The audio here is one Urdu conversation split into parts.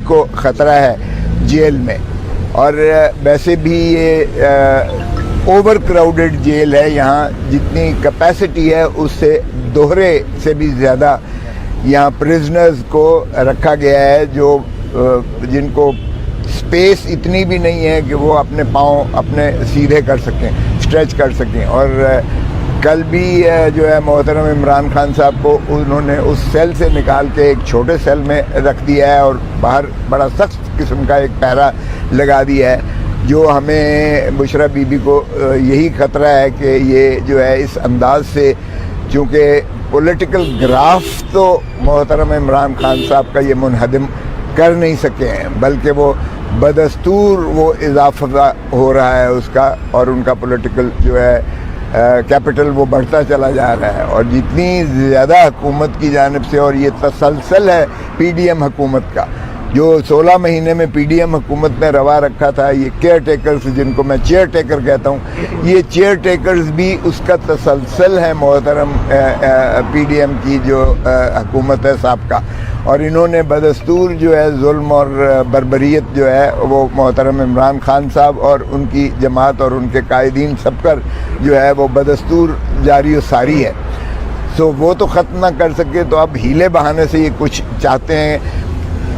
کو خطرہ ہے جیل میں، اور ویسے بھی یہ اوور کراؤڈڈ جیل ہے، یہاں جتنی کیپیسٹی ہے اس سے دوہرے سے بھی زیادہ یہاں پرزنرز کو رکھا گیا ہے، جو جن کو سپیس اتنی بھی نہیں ہے کہ وہ اپنے پاؤں اپنے سیدھے کر سکیں، اسٹریچ کر سکیں۔ اور کل بھی جو ہے محترم عمران خان صاحب کو انہوں نے اس سیل سے نکال کے ایک چھوٹے سیل میں رکھ دیا ہے اور باہر بڑا سخت قسم کا ایک پہرا لگا دیا ہے، جو ہمیں بشرا بی بی کو یہی خطرہ ہے کہ یہ جو ہے اس انداز سے، چونکہ پولیٹیکل گراف تو محترم عمران خان صاحب کا یہ منہدم کر نہیں سکے ہیں، بلکہ وہ بدستور وہ اضافہ ہو رہا ہے اس کا، اور ان کا پولیٹیکل جو ہے کیپٹل وہ بڑھتا چلا جا رہا ہے۔ اور جتنی زیادہ حکومت کی جانب سے، اور یہ تسلسل ہے پی ڈی ایم حکومت کا، جو 16 مہینے میں پی ڈی ایم حکومت نے روا رکھا تھا، یہ کیئر ٹیکرز جن کو میں چیئر ٹیکر کہتا ہوں، یہ چیئر ٹیکرز بھی اس کا تسلسل ہے محترم پی ڈی ایم کی جو حکومت ہے سابقہ، اور انہوں نے بدستور جو ہے ظلم اور بربریت جو ہے وہ محترم عمران خان صاحب اور ان کی جماعت اور ان کے قائدین سب پر جو ہے وہ بدستور جاری و ساری ہے۔ سو وہ تو ختم نہ کر سکے تو اب ہیلے بہانے سے یہ کچھ چاہتے ہیں۔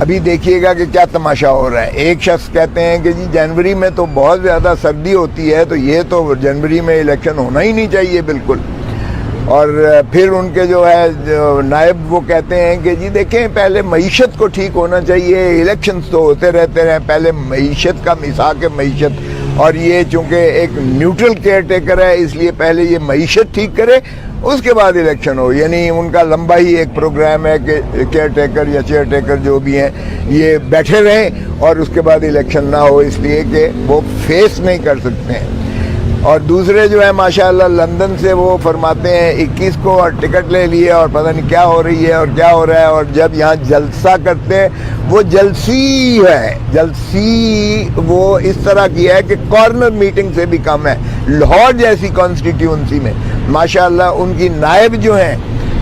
ابھی دیکھیے گا کہ کیا تماشا ہو رہا ہے۔ ایک شخص کہتے ہیں کہ جی جنوری میں تو بہت زیادہ سردی ہوتی ہے، تو یہ تو جنوری میں الیکشن ہونا ہی نہیں چاہیے بالکل۔ اور پھر ان کے جو ہے نائب وہ کہتے ہیں کہ جی دیکھیں پہلے معیشت کو ٹھیک ہونا چاہیے، الیکشنز تو ہوتے رہتے رہیں، پہلے معیشت کا مساق معیشت، اور یہ چونکہ ایک نیوٹرل کیئر ٹیکر ہے اس لیے پہلے یہ معیشت ٹھیک کرے اس کے بعد الیکشن ہو۔ یعنی ان کا لمبا ہی ایک پروگرام ہے کہ کیئر ٹیکر یا چیئر ٹیکر جو بھی ہیں یہ بیٹھے رہیں اور اس کے بعد الیکشن نہ ہو، اس لیے کہ وہ فیس نہیں کر سکتے ہیں۔ اور دوسرے جو ہے ماشاءاللہ لندن سے وہ فرماتے ہیں 21 کو اور ٹکٹ لے لیے اور پتہ نہیں کیا ہو رہی ہے اور کیا ہو رہا ہے، اور جب یہاں جلسہ کرتے ہیں وہ جلسی ہے، جلسی وہ اس طرح کی ہے کہ کارنر میٹنگ سے بھی کم ہے۔ لاہور جیسی کانسٹیٹیونسی میں ماشاءاللہ ان کی نائب جو ہیں،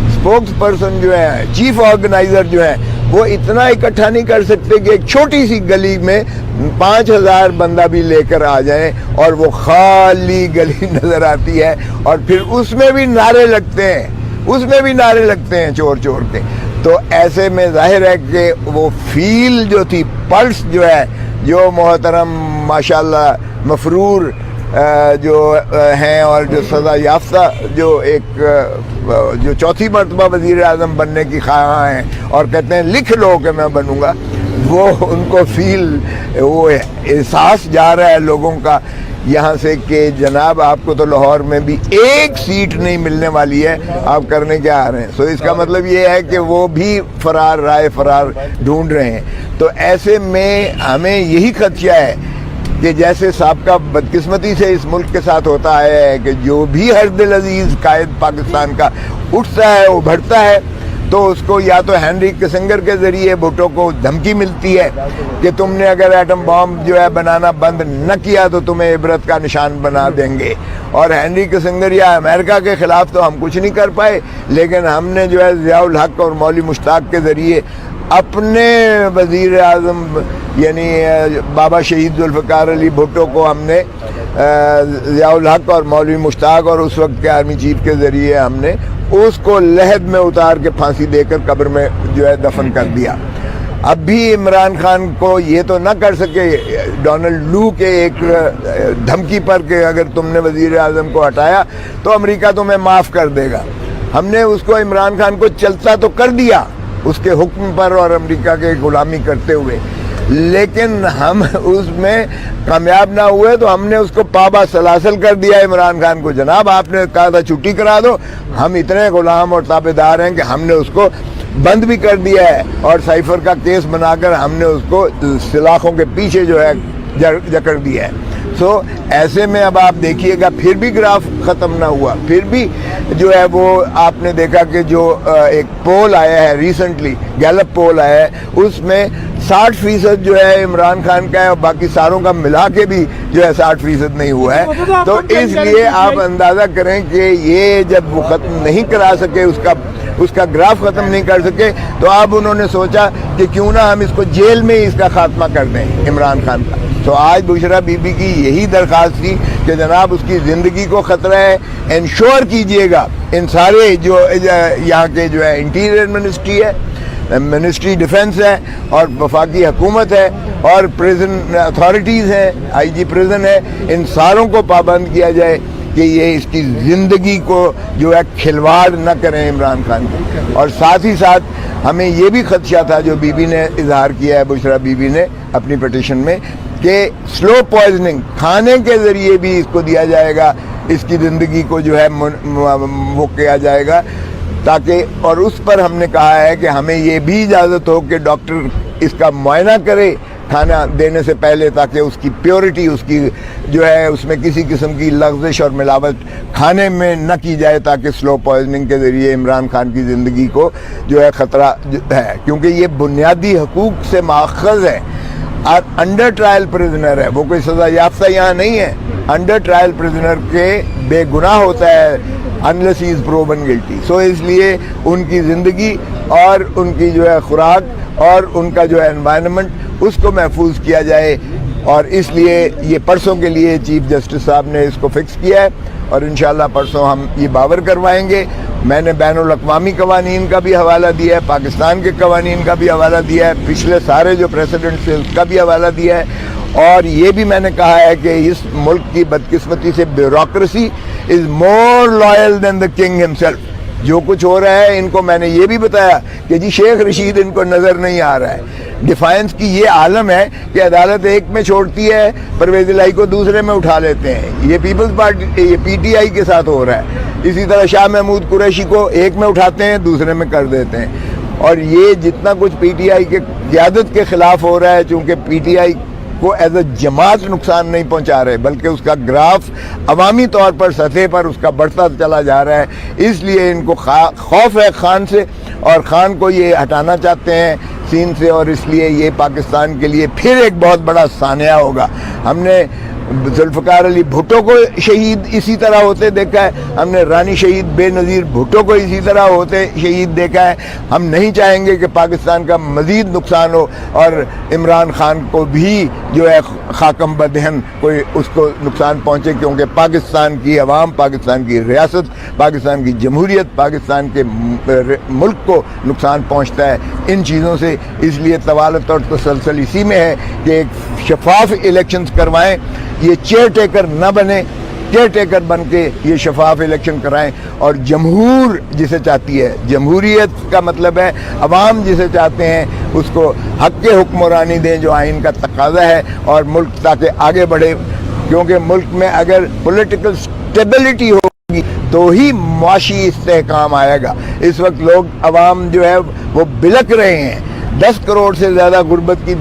اسپوکس پرسن جو ہیں، چیف آرگنائزر جو ہیں، وہ اتنا اکٹھا نہیں کر سکتے کہ ایک چھوٹی سی گلی میں 5000 بندہ بھی لے کر آ جائیں، اور وہ خالی گلی نظر آتی ہے، اور پھر اس میں بھی نعرے لگتے ہیں، اس میں بھی نعرے لگتے ہیں چور چور کے۔ تو ایسے میں ظاہر ہے کہ وہ فیل جو تھی، پلس جو ہے، جو محترم ماشاءاللہ مفرور جو ہیں اور جو سزا یافتہ جو ایک جو چوتھی مرتبہ وزیر اعظم بننے کی خواہاں ہیں اور کہتے ہیں لکھ لو کہ میں بنوں گا، وہ ان کو فیل وہ احساس جا رہا ہے لوگوں کا یہاں سے کہ جناب آپ کو تو لاہور میں بھی ایک سیٹ نہیں ملنے والی ہے، آپ کرنے کیا آ رہے ہیں۔ سو اس کا مطلب یہ ہے کہ وہ بھی فرار رائے فرار ڈھونڈ رہے ہیں۔ تو ایسے میں ہمیں یہی خدشہ ہے کہ جیسے سابقہ بدقسمتی سے اس ملک کے ساتھ ہوتا ہے کہ جو بھی ہر دل عزیز قائد پاکستان کا اٹھتا ہے ابھرتا ہے تو اس کو یا تو ہینری کسنگر کے ذریعے بھٹو کو دھمکی ملتی ہے کہ تم نے اگر ایٹم بام جو ہے بنانا بند نہ کیا تو تمہیں عبرت کا نشان بنا دیں گے، اور ہینری کسنگر یا امریکہ کے خلاف تو ہم کچھ نہیں کر پائے، لیکن ہم نے جو ہے ضیاء الحق اور مولوی مشتاق کے ذریعے اپنے وزیر اعظم یعنی بابا شہید ذوالفقار علی بھٹو کو ہم نے ضیاء الحق اور مولوی مشتاق اور اس وقت کے آرمی چیف کے ذریعے ہم نے اس کو لحد میں اتار کے پھانسی دے کر قبر میں جو ہے دفن کر دیا۔ اب بھی عمران خان کو یہ تو نہ کر سکے ڈونلڈ لو کے ایک دھمکی پر کہ اگر تم نے وزیر اعظم کو ہٹایا تو امریکہ تمہیں معاف کر دے گا۔ ہم نے اس کو عمران خان کو چلتا تو کر دیا اس کے حکم پر اور امریکہ کے غلامی کرتے ہوئے، لیکن ہم اس میں کامیاب نہ ہوئے تو ہم نے اس کو پابا سلاسل کر دیا عمران خان کو۔ جناب آپ نے کہا تھا چھٹی کرا دو، ہم اتنے غلام اور تابع دار ہیں کہ ہم نے اس کو بند بھی کر دیا ہے، اور سائفر کا کیس بنا کر ہم نے اس کو سلاخوں کے پیچھے جو ہے جکڑ دیا ہے۔ سو ایسے میں اب آپ دیکھیے گا پھر بھی گراف ختم نہ ہوا، پھر بھی جو ہے وہ آپ نے دیکھا کہ جو ایک پول آیا ہے ریسنٹلی، گیلپ پول آیا ہے، اس میں 60% جو ہے عمران خان کا ہے اور باقی ساروں کا ملا کے بھی جو ہے 60% نہیں ہوا ہے۔ تو اس لیے آپ اندازہ کریں کہ یہ جب وہ ختم نہیں کرا سکے اس کا اس کا گراف ختم نہیں کر سکے، تو اب انہوں نے سوچا کہ کیوں نہ ہم اس کو جیل میں ہی اس کا خاتمہ کر دیں عمران خان کا۔ تو آج بشریٰ بی بی کی یہی درخواست تھی کہ جناب اس کی زندگی کو خطرہ ہے، انشور کیجئے گا ان سارے جو یہاں کے جو ہے انٹیریئر منسٹری ہے، منسٹری ڈیفنس ہے اور وفاقی حکومت ہے اور پریزن اتھارٹیز ہیں، آئی جی پریزن ہے، ان ساروں کو پابند کیا جائے کہ یہ اس کی زندگی کو جو ہے کھلواڑ نہ کریں عمران خان کی۔ اور ساتھ ہی ساتھ ہمیں یہ بھی خدشہ تھا جو بی بی نے اظہار کیا ہے، بشریٰ بی بی نے اپنی پٹیشن میں، کہ سلو پوائزننگ کھانے کے ذریعے بھی اس کو دیا جائے گا، اس کی زندگی کو جو ہے وہ کیا جائے گا، تاکہ، اور اس پر ہم نے کہا ہے کہ ہمیں یہ بھی اجازت ہو کہ ڈاکٹر اس کا معائنہ کرے کھانا دینے سے پہلے، تاکہ اس کی پیورٹی، اس کی جو ہے اس میں کسی قسم کی لغزش اور ملاوٹ کھانے میں نہ کی جائے، تاکہ سلو پوائزننگ کے ذریعے عمران خان کی زندگی کو جو ہے خطرہ ہے، کیونکہ یہ بنیادی حقوق سے ماخذ ہے۔ انڈر ٹرائل پریزنر ہے، وہ کوئی سزا یافتہ یہاں نہیں ہے، انڈر ٹرائل پریزنر کے بے گناہ ہوتا ہے unless he is proven guilty۔ سو اس لیے ان کی زندگی اور ان کی جو ہے خوراک اور ان کا جو ہے انوائرنمنٹ، اس کو محفوظ کیا جائے، اور اس لیے یہ پرسوں کے لیے چیف جسٹس صاحب نے اس کو فکس کیا ہے، اور انشاءاللہ پرسوں ہم یہ باور کروائیں گے۔ میں نے بین الاقوامی قوانین کا بھی حوالہ دیا ہے، پاکستان کے قوانین کا بھی حوالہ دیا ہے، پچھلے سارے جو پریسیڈنٹ تھے اس کا بھی حوالہ دیا ہے، اور یہ بھی میں نے کہا ہے کہ اس ملک کی بدقسمتی سے bureaucracy is more loyal than the king himself. جو کچھ ہو رہا ہے ان کو میں نے یہ بھی بتایا کہ جی شیخ رشید ان کو نظر نہیں آ رہا ہے۔ ڈیفائنس کی یہ عالم ہے کہ عدالت ایک میں چھوڑتی ہے، پرویز الہی کو دوسرے میں اٹھا لیتے ہیں۔ یہ پیپلز پارٹی، یہ پی ٹی آئی کے ساتھ ہو رہا ہے۔ اسی طرح شاہ محمود قریشی کو ایک میں اٹھاتے ہیں، دوسرے میں کر دیتے ہیں۔ اور یہ جتنا کچھ پی ٹی آئی کے قیادت کے خلاف ہو رہا ہے، چونکہ پی ٹی آئی کو ایز اے جماعت نقصان نہیں پہنچا رہے، بلکہ اس کا گراف عوامی طور پر سطح پر اس کا بڑھتا چلا جا رہا ہے، اس لیے ان کو خوف ہے خان سے، اور خان کو یہ ہٹانا چاہتے ہیں سین سے، اور اس لیے یہ پاکستان کے لیے پھر ایک بہت بڑا سانحہ ہوگا۔ ہم نے ذوالفقار علی بھٹو کو شہید اسی طرح ہوتے دیکھا ہے، ہم نے رانی شہید بے نظیر بھٹو کو اسی طرح ہوتے شہید دیکھا ہے۔ ہم نہیں چاہیں گے کہ پاکستان کا مزید نقصان ہو اور عمران خان کو بھی جو ہے خاکم بدہن کوئی اس کو نقصان پہنچے، کیونکہ پاکستان کی عوام، پاکستان کی ریاست، پاکستان کی جمہوریت، پاکستان کے ملک کو نقصان پہنچتا ہے ان چیزوں سے۔ اس لیے طوالت اور تسلسل اسی میں ہے کہ ایک شفاف الیکشنز کروائیں، یہ چیئر ٹیکر نہ بنے، چیئر ٹیکر بن کے یہ شفاف الیکشن کرائیں، اور جمہور جسے چاہتی ہے، جمہوریت کا مطلب ہے عوام جسے چاہتے ہیں اس کو حق کے حکمرانی دیں جو آئین کا تقاضا ہے، اور ملک تاکہ آگے بڑھے، کیونکہ ملک میں اگر پولیٹیکل سٹیبلٹی ہوگی تو ہی معاشی استحکام آئے گا۔ اس وقت لوگ عوام جو ہے وہ بلک رہے ہیں، 10 کروڑ سے زیادہ غربت کی